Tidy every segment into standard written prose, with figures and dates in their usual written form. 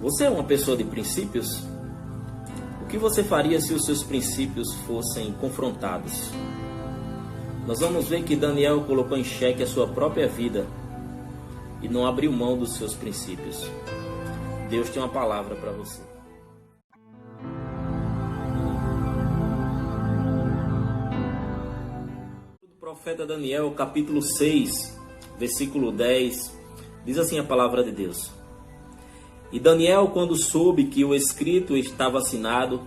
Você é uma pessoa de princípios? O que você faria se os seus princípios fossem confrontados? Nós vamos ver que Daniel colocou em xeque a sua própria vida e não abriu mão dos seus princípios. Deus tem uma palavra para você. O profeta Daniel, capítulo 6, versículo 10, diz assim a palavra de Deus. E Daniel, quando soube que o escrito estava assinado,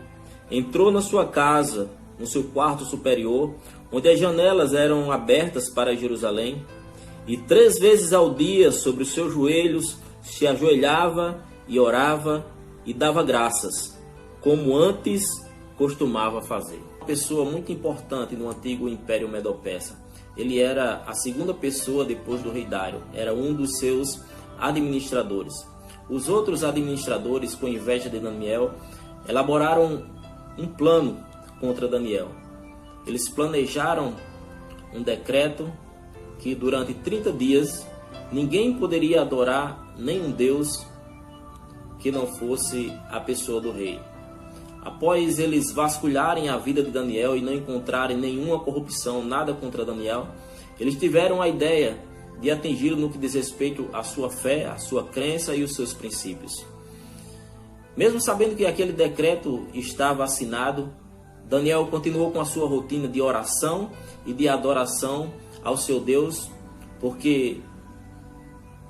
entrou na sua casa, no seu quarto superior, onde as janelas eram abertas para Jerusalém, e 3 vezes ao dia, sobre os seus joelhos, se ajoelhava e orava e dava graças, como antes costumava fazer. Uma pessoa muito importante no antigo Império Medo-Persa. Ele era a segunda pessoa depois do rei Dário, era um dos seus administradores. Os outros administradores, com inveja de Daniel, elaboraram um plano contra Daniel. Eles planejaram um decreto que durante 30 dias ninguém poderia adorar nenhum Deus que não fosse a pessoa do rei. Após eles vasculharem a vida de Daniel e não encontrarem nenhuma corrupção, nada contra Daniel, eles tiveram a ideia de atingi-lo no que diz respeito à sua fé, à sua crença e os seus princípios. Mesmo sabendo que aquele decreto estava assinado, Daniel continuou com a sua rotina de oração e de adoração ao seu Deus, porque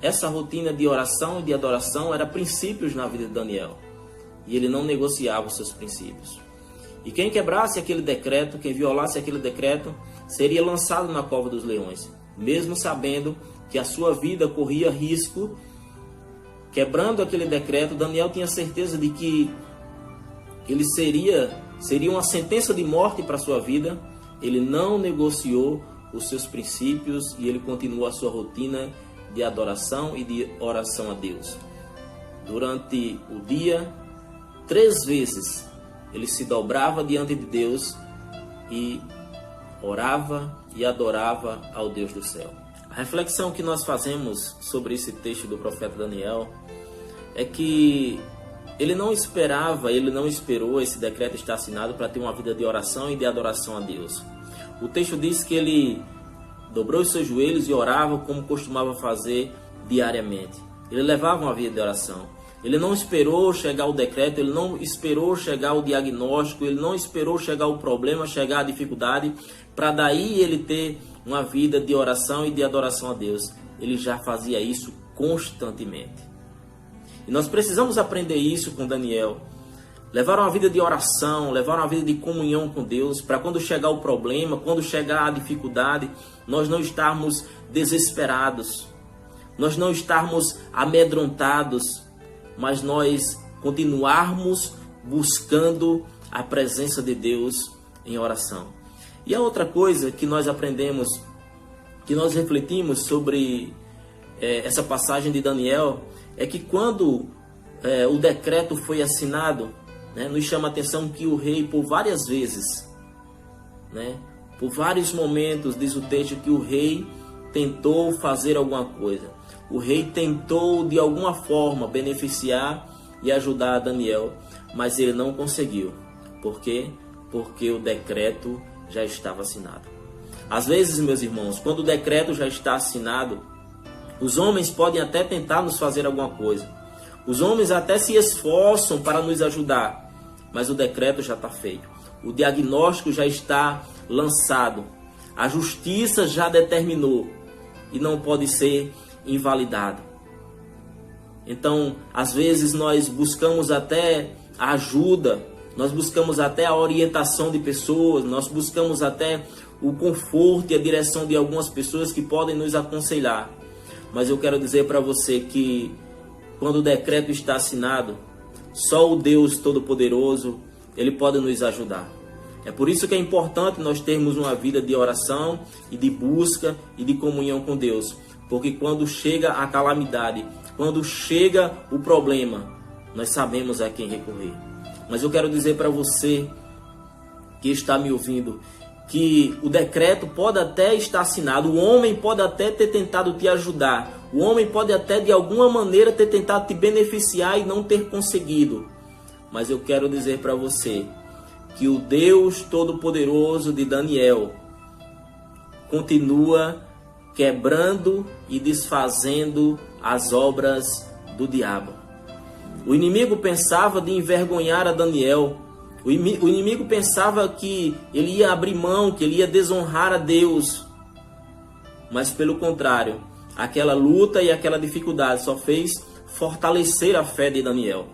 essa rotina de oração e de adoração era princípios na vida de Daniel, e ele não negociava os seus princípios. E quem quebrasse aquele decreto, quem violasse aquele decreto, seria lançado na cova dos leões. Mesmo sabendo que a sua vida corria risco, quebrando aquele decreto, Daniel tinha certeza de que ele seria uma sentença de morte para a sua vida. Ele não negociou os seus princípios e ele continuou a sua rotina de adoração e de oração a Deus. Durante o dia, 3 vezes, ele se dobrava diante de Deus e orava e adorava ao Deus do céu. A reflexão que nós fazemos sobre esse texto do profeta Daniel é que ele não esperou esse decreto estar assinado para ter uma vida de oração e de adoração a Deus. O texto diz que ele dobrou os seus joelhos e orava como costumava fazer diariamente. Ele levava uma vida de oração. Ele não esperou chegar o decreto, ele não esperou chegar o diagnóstico, ele não esperou chegar o problema, chegar a dificuldade, para daí ele ter uma vida de oração e de adoração a Deus. Ele já fazia isso constantemente. E nós precisamos aprender isso com Daniel. Levar uma vida de oração, levar uma vida de comunhão com Deus, para quando chegar o problema, quando chegar a dificuldade, nós não estarmos desesperados, nós não estarmos amedrontados, mas nós continuarmos buscando a presença de Deus em oração. E a outra coisa que nós aprendemos, que nós refletimos sobre essa passagem de Daniel, é que quando o decreto foi assinado, nos chama a atenção que o rei, por várias vezes, por vários momentos, diz o texto que o rei tentou fazer alguma coisa. O rei tentou de alguma forma beneficiar e ajudar Daniel, mas ele não conseguiu. Por quê? Porque o decreto já estava assinado. Às vezes, meus irmãos, quando o decreto já está assinado, os homens podem até tentar nos fazer alguma coisa. Os homens até se esforçam para nos ajudar, mas o decreto já está feito. O diagnóstico já está lançado. A justiça já determinou e não pode ser invalidado. Então, às vezes nós buscamos até a ajuda, nós buscamos até a orientação de pessoas, nós buscamos até o conforto e a direção de algumas pessoas que podem nos aconselhar. Mas eu quero dizer para você que quando o decreto está assinado, só o Deus Todo-Poderoso, Ele pode nos ajudar. É por isso que é importante nós termos uma vida de oração e de busca e de comunhão com Deus. Porque quando chega a calamidade, quando chega o problema, nós sabemos a quem recorrer. Mas eu quero dizer para você que está me ouvindo, que o decreto pode até estar assinado, o homem pode até ter tentado te ajudar, o homem pode até de alguma maneira ter tentado te beneficiar e não ter conseguido. Mas eu quero dizer para você que o Deus Todo-Poderoso de Daniel continua quebrando e desfazendo as obras do diabo. O inimigo pensava de envergonhar a Daniel. O inimigo pensava que ele ia abrir mão, que ele ia desonrar a Deus. Mas pelo contrário, aquela luta e aquela dificuldade só fez fortalecer a fé de Daniel.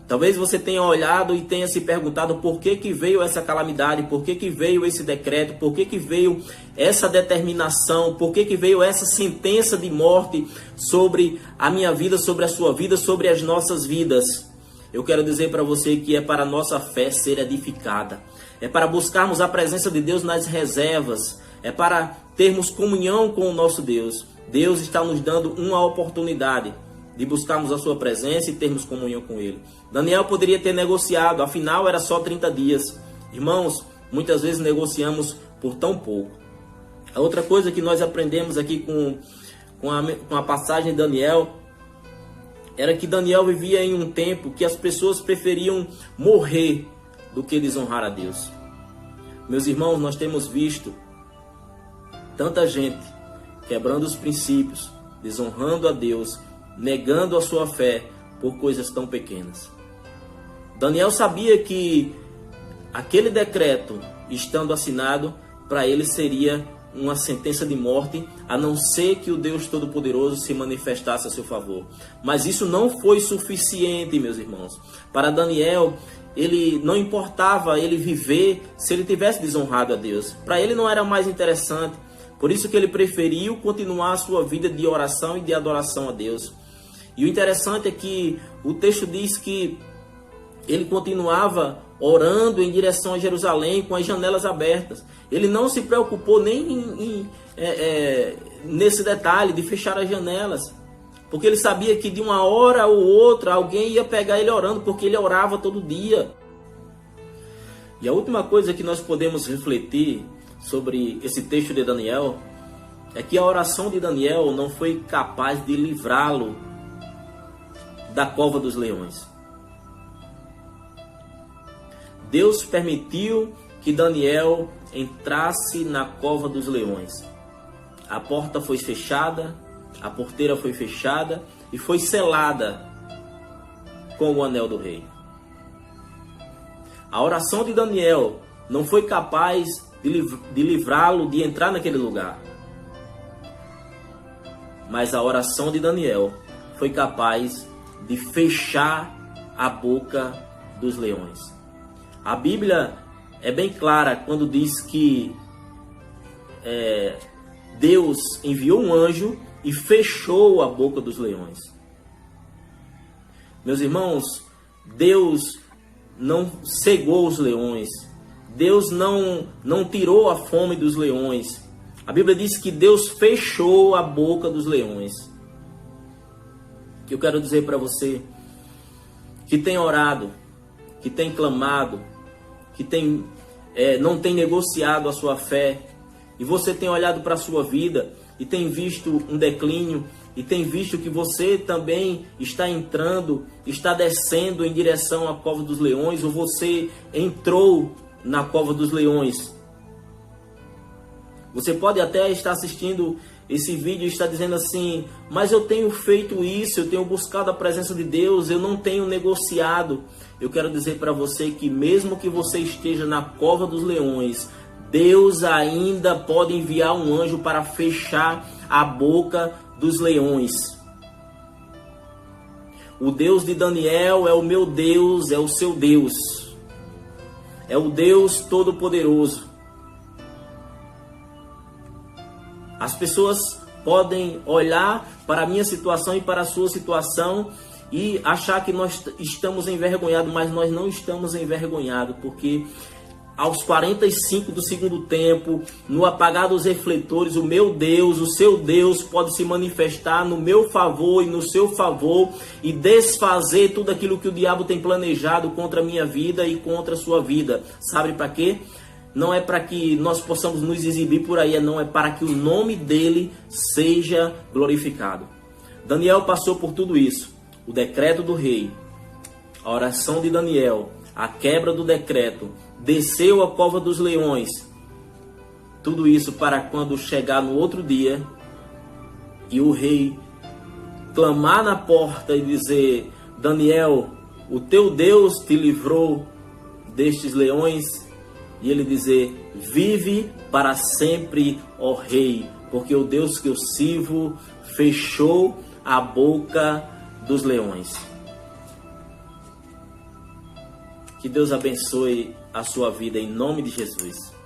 Talvez você tenha olhado e tenha se perguntado por que veio essa calamidade, por que veio esse decreto, por que veio essa determinação, por que veio essa sentença de morte sobre a minha vida, sobre a sua vida, sobre as nossas vidas. Eu quero dizer para você que é para a nossa fé ser edificada, é para buscarmos a presença de Deus nas reservas, é para termos comunhão com o nosso Deus. Deus está nos dando uma oportunidade de buscarmos a sua presença e termos comunhão com Ele. Daniel poderia ter negociado, afinal era só 30 dias. Irmãos, muitas vezes negociamos por tão pouco. A outra coisa que nós aprendemos aqui com a passagem de Daniel era que Daniel vivia em um tempo que as pessoas preferiam morrer do que desonrar a Deus. Meus irmãos, nós temos visto tanta gente quebrando os princípios, desonrando a Deus, negando a sua fé por coisas tão pequenas. Daniel sabia que aquele decreto, estando assinado, para ele seria uma sentença de morte, a não ser que o Deus Todo-Poderoso se manifestasse a seu favor. Mas isso não foi suficiente, meus irmãos. Para Daniel, ele não importava ele viver se ele tivesse desonrado a Deus. Para ele não era mais interessante. Por isso que ele preferiu continuar a sua vida de oração e de adoração a Deus. E o interessante é que o texto diz que ele continuava orando em direção a Jerusalém com as janelas abertas. Ele não se preocupou nem nesse detalhe de fechar as janelas, porque ele sabia que de uma hora ou outra alguém ia pegar ele orando, porque ele orava todo dia. E a última coisa que nós podemos refletir sobre esse texto de Daniel é que a oração de Daniel não foi capaz de livrá-lo da cova dos leões. Deus permitiu que Daniel entrasse na cova dos leões. A porta foi fechada, a porteira foi fechada e foi selada com o anel do rei. A oração de Daniel não foi capaz de livrá-lo de entrar naquele lugar. Mas a oração de Daniel foi capaz de fechar a boca dos leões. A Bíblia é bem clara quando diz que Deus enviou um anjo e fechou a boca dos leões. Meus irmãos, Deus não cegou os leões. Deus não tirou a fome dos leões. A Bíblia diz que Deus fechou a boca dos leões. Eu quero dizer para você que tem orado, que tem clamado, que não tem negociado a sua fé, e você tem olhado para a sua vida e tem visto um declínio, e tem visto que você também está entrando, está descendo em direção à cova dos leões, ou você entrou na cova dos leões. Você pode até estar assistindo esse vídeo e estar dizendo assim: mas eu tenho feito isso, eu tenho buscado a presença de Deus, eu não tenho negociado. Eu quero dizer para você que mesmo que você esteja na cova dos leões, Deus ainda pode enviar um anjo para fechar a boca dos leões. O Deus de Daniel é o meu Deus, é o seu Deus. É o Deus Todo-Poderoso. As pessoas podem olhar para a minha situação e para a sua situação e achar que nós estamos envergonhados, mas nós não estamos envergonhados, porque aos 45 do segundo tempo, no apagar dos refletores, o meu Deus, o seu Deus pode se manifestar no meu favor e no seu favor e desfazer tudo aquilo que o diabo tem planejado contra a minha vida e contra a sua vida. Sabe para quê? não é para que nós possamos nos exibir por aí, não, é para que o nome dele seja glorificado. Daniel passou por tudo isso, o decreto do rei, a oração de Daniel, a quebra do decreto, desceu à cova dos leões, tudo isso para quando chegar no outro dia e o rei clamar na porta e dizer: Daniel, o teu Deus te livrou destes leões, e ele dizer: vive para sempre, ó rei, porque o Deus que eu sirvo fechou a boca dos leões. Que Deus abençoe a sua vida em nome de Jesus.